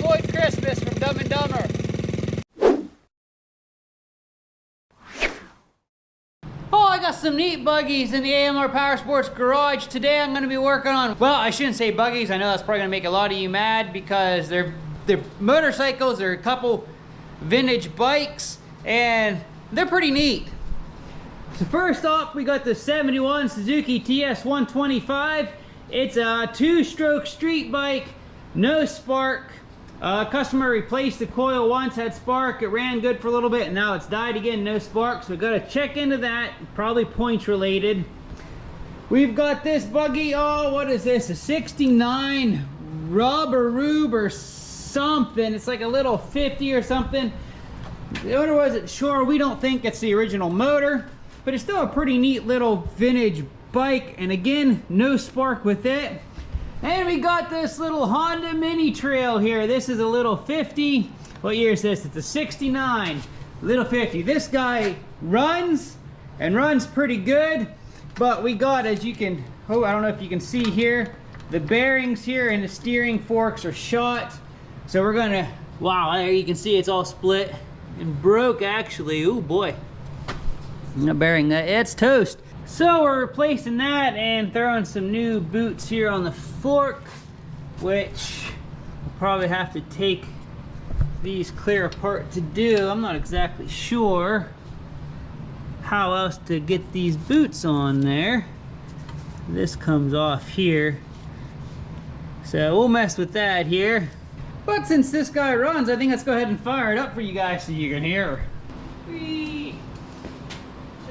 avoid Christmas from Dumb and Dumber. Oh, I got some neat buggies in the AMR Power Sports garage. Today I'm gonna be working on, well, I shouldn't say buggies. I know that's probably gonna make a lot of you mad because they're motorcycles. They're a couple vintage bikes and they're pretty neat. So first off, we got the 71 Suzuki TS125. It's a 2-stroke street bike, no spark. Customer replaced the coil once, had spark, it ran good for a little bit, and now it's died again, no spark, so we gotta check into that, probably points related. We've got this buggy, oh, what is this, a 69 Rubber Rube or something, it's like a little 50 or something. The owner wasn't sure, we don't think it's the original motor, but it's still a pretty neat little vintage bike, and again, no spark with it. And we got this little Honda Mini Trail here. This is a little 50. What year is this? It's a 69 little 50. This guy runs and runs pretty good, but we got, as you can, oh, I don't know if you can see here, the bearings here and the steering forks are shot. So we're gonna, wow, there you can see it's all split and broke actually. Oh boy, no bearing, it's toast. So we're replacing that and throwing some new boots here on the fork, which we'll probably have to take these clear apart to do. I'm not exactly sure how else to get these boots on there. This comes off here. So we'll mess with that here. But since this guy runs, I think let's go ahead and fire it up for you guys so you can hear. Whee!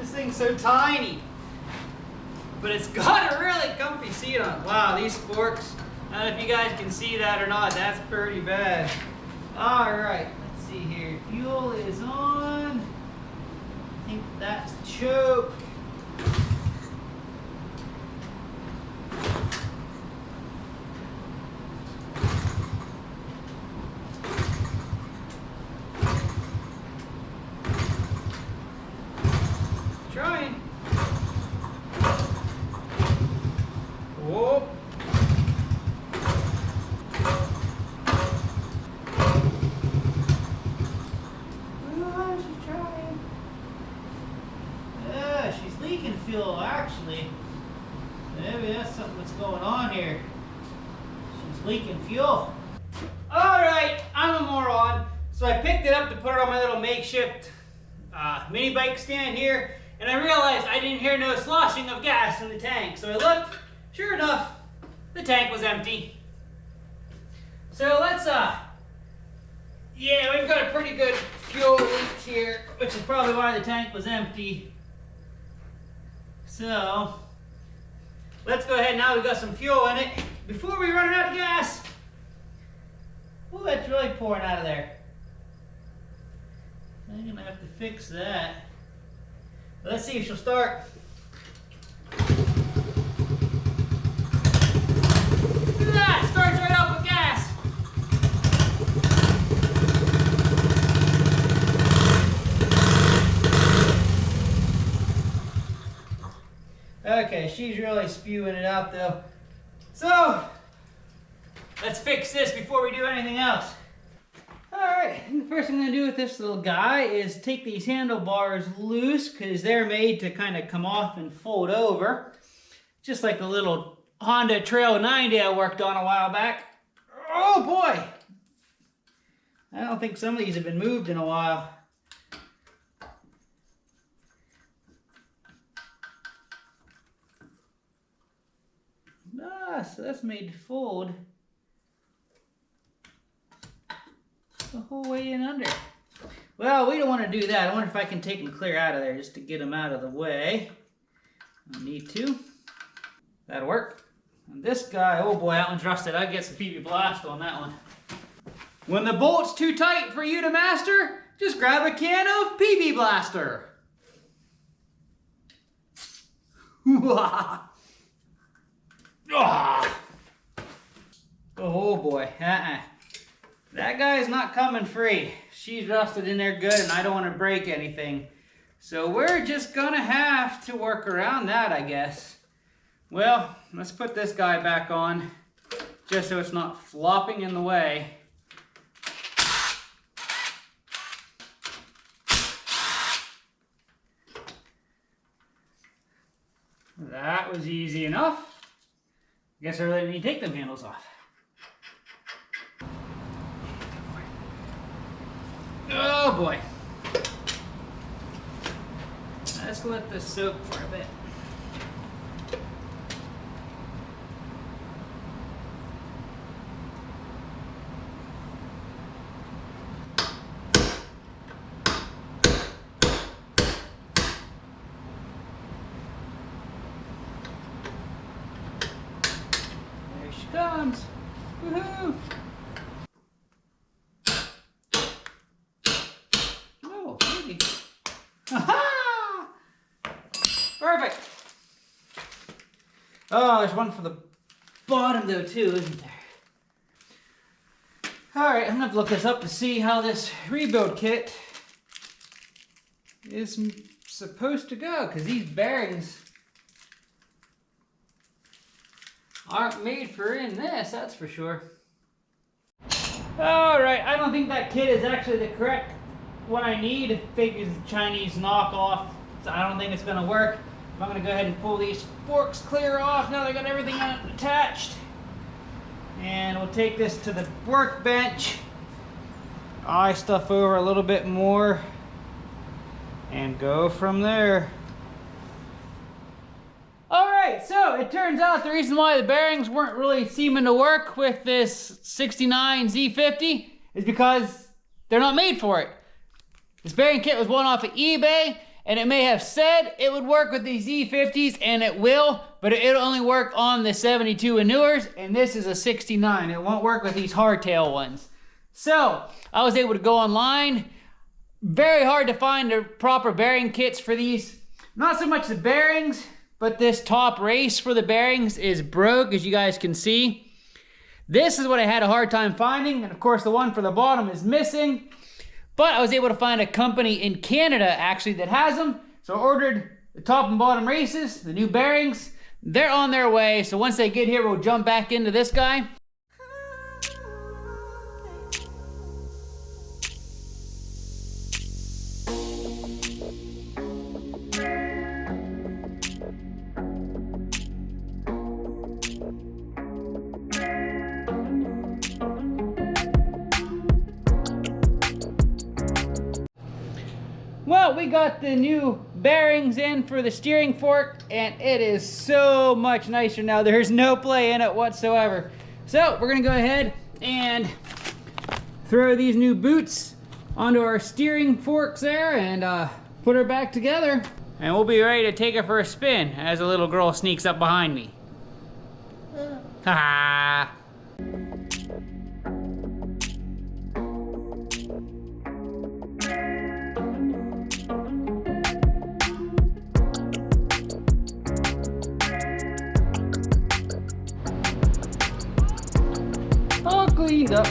This thing's so tiny. But it's got a really comfy seat on it. Wow, these forks, I don't know if you guys can see that or not, that's pretty bad. All right, let's see here. Fuel is on. I think that's the choke. Trying. Whoa. Oh, she's trying. She's leaking fuel, actually. Maybe that's something that's going on here. She's leaking fuel. Alright, I'm a moron. So I picked it up to put it on my little makeshift mini bike stand here, and I realized I didn't hear no sloshing of gas in the tank. So I looked. Sure enough, the tank was empty. So let's, yeah, we've got a pretty good fuel leak here, which is probably why the tank was empty. So, let's go ahead now, we've got some fuel in it. Before we run out of gas, oh, that's really pouring out of there. I'm gonna have to fix that. Let's see if she'll start. That starts right up with gas. Okay, she's really spewing it out though. So, let's fix this before we do anything else. Alright, the first thing I'm going to do with this little guy is take these handlebars loose because they're made to kind of come off and fold over. Just like the little Honda Trail 90 I worked on a while back. Oh boy! I don't think some of these have been moved in a while. Ah, so that's made to fold the whole way in under. Well, we don't want to do that. I wonder if I can take them clear out of there just to get them out of the way. I need to. That'll work. And this guy, oh boy, that one's rusted. I'd get some PB Blast on that one. When the bolt's too tight for you to master, just grab a can of PB Blaster. Oh boy, that guy's not coming free. She's rusted in there good and I don't want to break anything. So we're just gonna have to work around that, I guess. Well, let's put this guy back on just so it's not flopping in the way. That was easy enough. I guess I really need to take them handles off. Oh boy. Let's let this soak for a bit. There she comes. Woohoo! No, maybe. Aha! Perfect. Oh, there's one for the bottom though too, isn't there? Alright, I'm gonna have to look this up to see how this rebuild kit is supposed to go, because these bearings aren't made for in this, that's for sure. Alright, I don't think that kit is actually the correct one I need. I think it's a Chinese knockoff, so I don't think it's gonna work. I'm gonna go ahead and pull these forks clear off now that I got everything attached. And we'll take this to the workbench, eye stuff over a little bit more, and go from there. Alright, so it turns out the reason why the bearings weren't really seeming to work with this 69 Z50 is because they're not made for it. This bearing kit was one off of eBay, and it may have said it would work with these Z50s, and it will, but it'll only work on the 72 and newers, and this is a 69. It won't work with these hardtail ones. So, I was able to go online. Very hard to find the proper bearing kits for these. Not so much the bearings, but this top race for the bearings is broke, as you guys can see. This is what I had a hard time finding, and of course the one for the bottom is missing. But I was able to find a company in Canada actually that has them. So I ordered the top and bottom races, the new bearings. They're on their way, so once they get here, we'll jump back into this guy. Well, we got the new bearings in for the steering fork, and it is so much nicer now. There's no play in it whatsoever. So we're gonna go ahead and throw these new boots onto our steering forks there and put her back together. And we'll be ready to take her for a spin as a little girl sneaks up behind me. Ha ha! All cleaned up.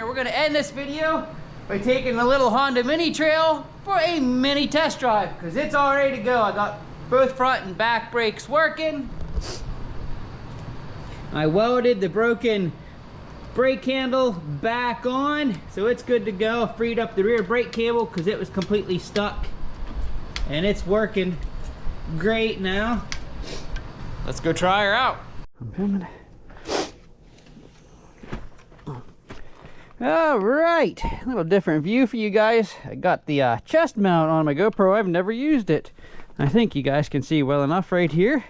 here. We're gonna end this video by taking the little Honda Mini Trail for a mini test drive because it's all ready to go. I got both front and back brakes working. I welded the broken brake handle back on, so it's good to go. Freed up the rear brake cable because it was completely stuck, and it's working great now. Let's go try her out. I'm filming. All right, a little different view for you guys. I got the chest mount on my GoPro. I've never used it. I think you guys can see well enough right here.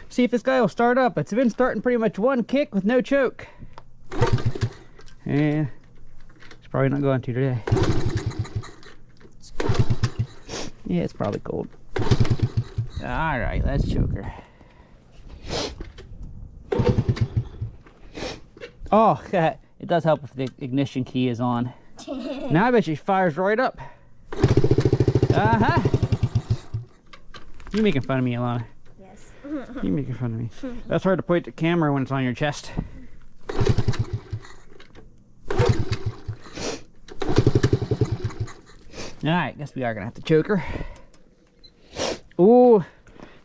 See if this guy will start up. It's been starting pretty much one kick with no choke. And it's probably not going to today. Yeah, it's probably cold. All right, let's choke her. Oh, it does help if the ignition key is on. Now I bet she fires right up. Uh-huh. You making fun of me, Alana? Yes. You making fun of me. That's hard to point the camera when it's on your chest. Alright, guess we are gonna have to choke her. Ooh.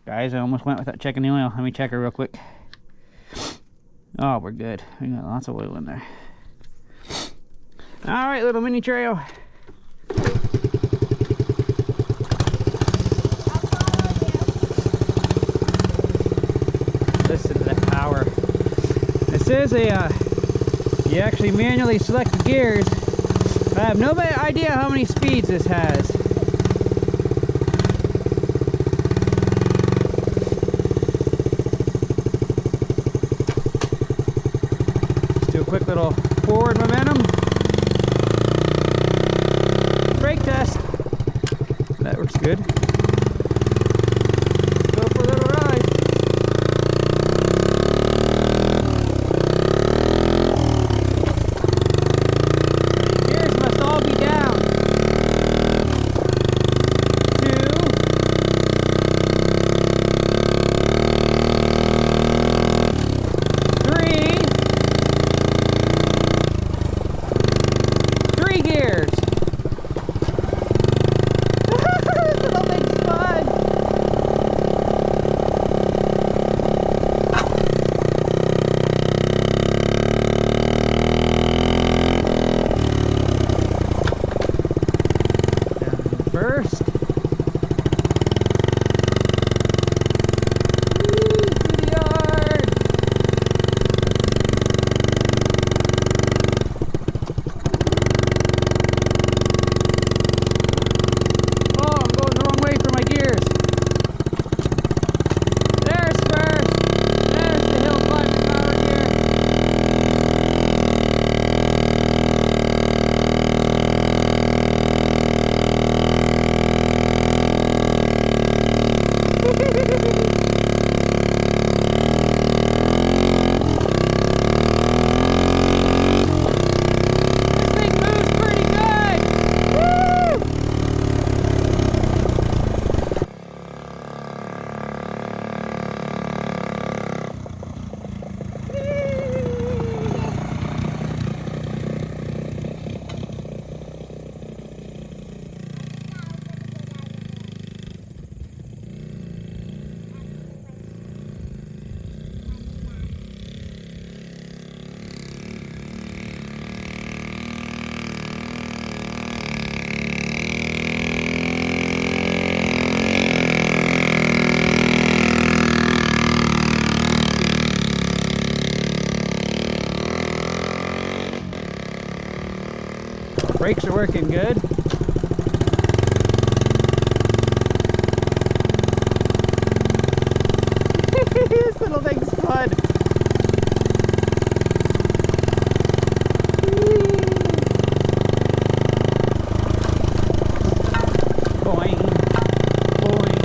Guys, I almost went without checking the oil. Let me check her real quick. Oh, we're good. We got lots of oil in there. Alright, little mini trail. Listen to that power. This is you actually manually select the gears. I have no idea how many speeds this has. Let's do a quick little forward momentum. Brake test. That works good. Go for a little ride. The gears must all be down. 2. 3 gears. First. To the yard. Oh, I'm going the wrong way for my gears. There's first. There's the hill climbing power gear. Brakes are working good. This little thing's fun. Boing, boing.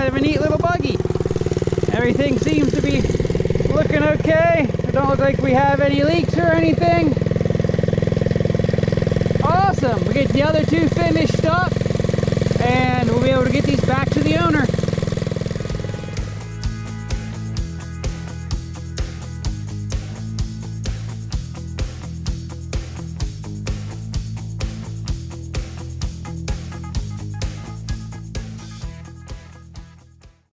of a neat little buggy. Everything seems to be looking okay. It don't look like we have any leaks or anything. Awesome. We get the other two finished up and we'll be able to get these back to the owner.